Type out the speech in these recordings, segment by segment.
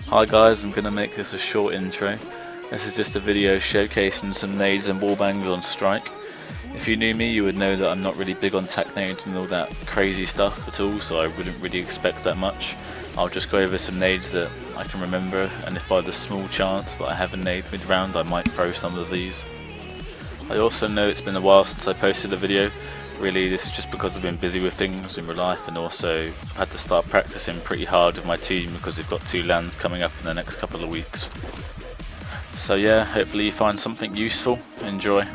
Hi guys, I'm going to make this a short intro. This is just a video showcasing some nades and wallbangs on strike. If you knew me, you would know that I'm not really big on tac nades and all that crazy stuff at all, so I wouldn't really expect that much. I'll just go over some nades that I can remember, and if by the small chance that I have a nade mid-round, I might throw some of these. I also know it's been a while since I posted a video. Really, this is just because I've been busy with things in real life, and also I've had to start practicing pretty hard with my team because we've got 2 LANs coming up in the next couple of weeks. So yeah, hopefully you find something useful. Enjoy.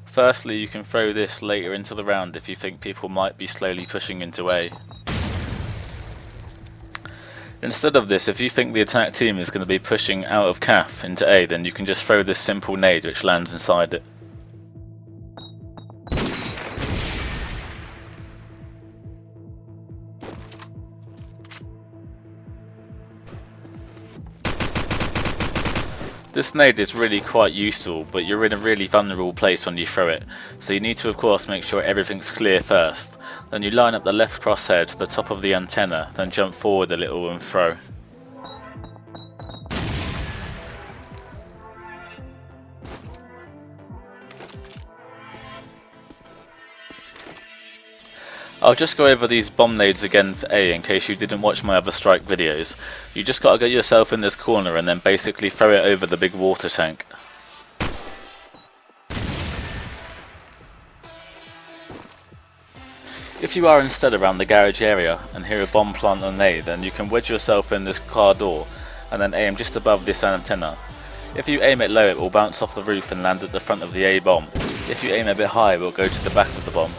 Firstly, you can throw this later into the round if you think people might be slowly pushing into A. Instead of this, if you think the attack team is going to be pushing out of CAF into A, then you can just throw this simple nade which lands inside it. This nade is really quite useful, but you're in a really vulnerable place when you throw it, so you need to of course make sure everything's clear first. Then you line up the left crosshair to the top of the antenna, then jump forward a little and throw. I'll just go over these bomb nades again for A in case you didn't watch my other strike videos. You just gotta get yourself in this corner and then basically throw it over the big water tank. If you are instead around the garage area and hear a bomb plant on A, then you can wedge yourself in this car door and then aim just above this antenna. If you aim it low, it will bounce off the roof and land at the front of the A bomb. If you aim a bit high, it will go to the back of the bomb.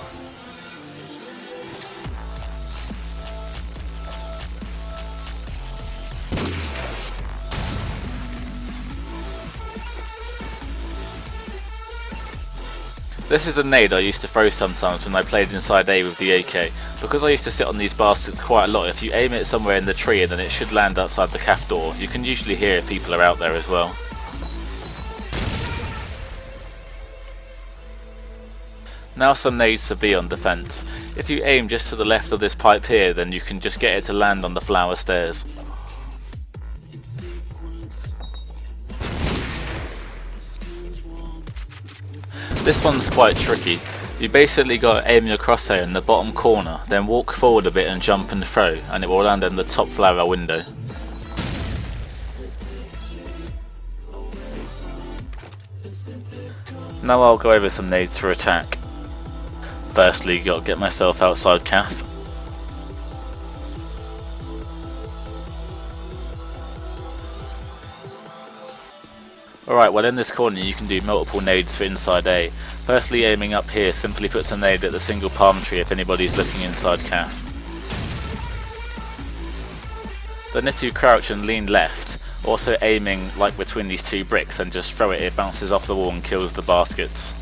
This is a nade I used to throw sometimes when I played inside A with the AK. Because I used to sit on these baskets quite a lot, if you aim it somewhere in the tree then it should land outside the CAF door. You can usually hear if people are out there as well. Now some nades for B on defence. If you aim just to the left of this pipe here, then you can just get it to land on the flower stairs. This one's quite tricky. You basically got to aim your crosshair in the bottom corner, then walk forward a bit and jump and throw, and it will land in the top flower window. Now I'll go over some nades for attack. Firstly, got to get myself outside CAF. Alright, well in this corner you can do multiple nades for inside A. Firstly, aiming up here simply puts a nade at the single palm tree if anybody's looking inside CAF. Then if you crouch and lean left, also aiming like between these 2 bricks and just throw it, it bounces off the wall and kills the baskets.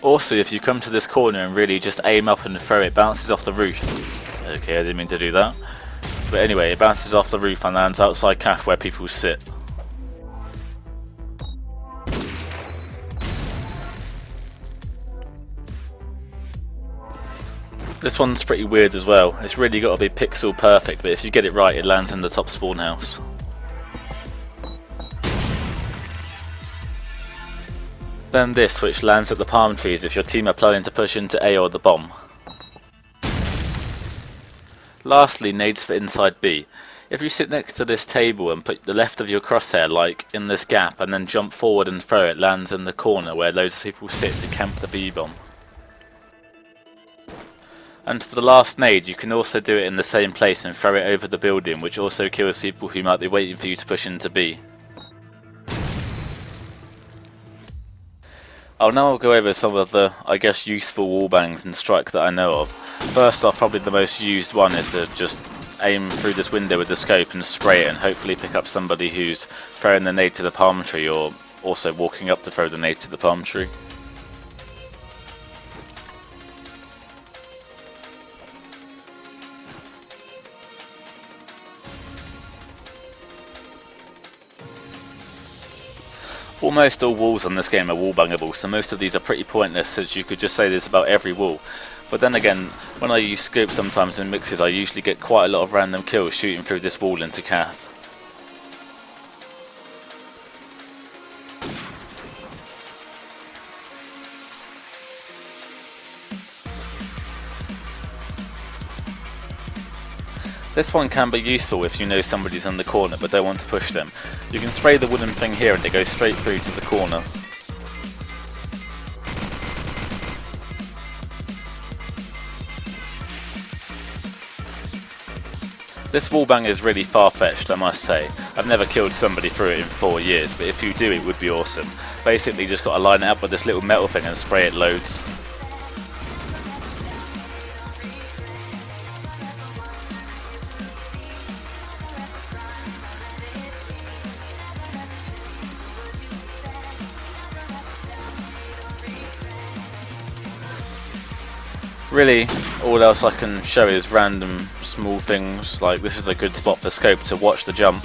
Also, if you come to this corner and really just aim up and throw it, bounces off the roof. Okay, I didn't mean to do that. But anyway, it bounces off the roof and lands outside CAF where people sit. This one's pretty weird as well. It's really got to be pixel perfect, but if you get it right, it lands in the top spawn house. Then this, which lands at the palm trees if your team are planning to push into A or the bomb. Lastly, nades for inside B. If you sit next to this table and put the left of your crosshair like in this gap and then jump forward and throw, it lands in the corner where loads of people sit to camp the B bomb. And for the last nade, you can also do it in the same place and throw it over the building, which also kills people who might be waiting for you to push into B. I'll go over some of the, I guess, useful wallbangs in strike that I know of. First off, probably the most used one is to just aim through this window with the scope and spray it and hopefully pick up somebody who's throwing the nade to the palm tree or also walking up to throw the nade to the palm tree. Almost all walls on this game are wallbangable, so most of these are pretty pointless since you could just say this about every wall. But then again, when I use scope sometimes in mixes, I usually get quite a lot of random kills shooting through this wall into cath. This one can be useful if you know somebody's in the corner but don't want to push them. You can spray the wooden thing here and it goes straight through to the corner. This wallbang is really far-fetched, I must say. I've never killed somebody through it in 4 years, but if you do it would be awesome. Basically just got to line it up with this little metal thing and spray it loads. Really, all else I can show is random small things, like this is a good spot for scope to watch the jump.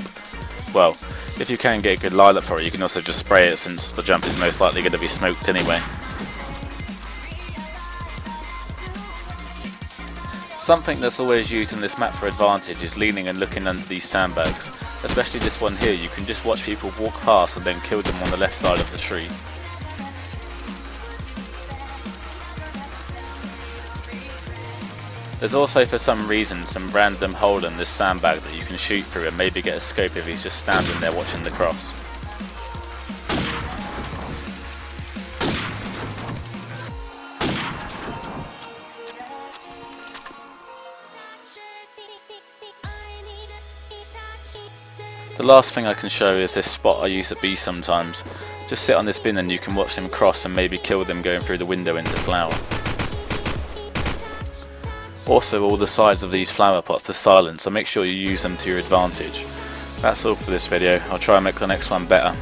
Well, if you can get a good line up for it, you can also just spray it since the jump is most likely going to be smoked anyway. Something that's always used in this map for advantage is leaning and looking under these sandbags. Especially this one here, you can just watch people walk past and then kill them on the left side of the tree. There's also for some reason some random hole in this sandbag that you can shoot through and maybe get a scope if he's just standing there watching the cross. The last thing I can show is this spot I use at B sometimes. Just sit on this bin and you can watch them cross and maybe kill them going through the window into flower. Also, all the sides of these flower pots are silent, so make sure you use them to your advantage. That's all for this video. I'll try and make the next one better.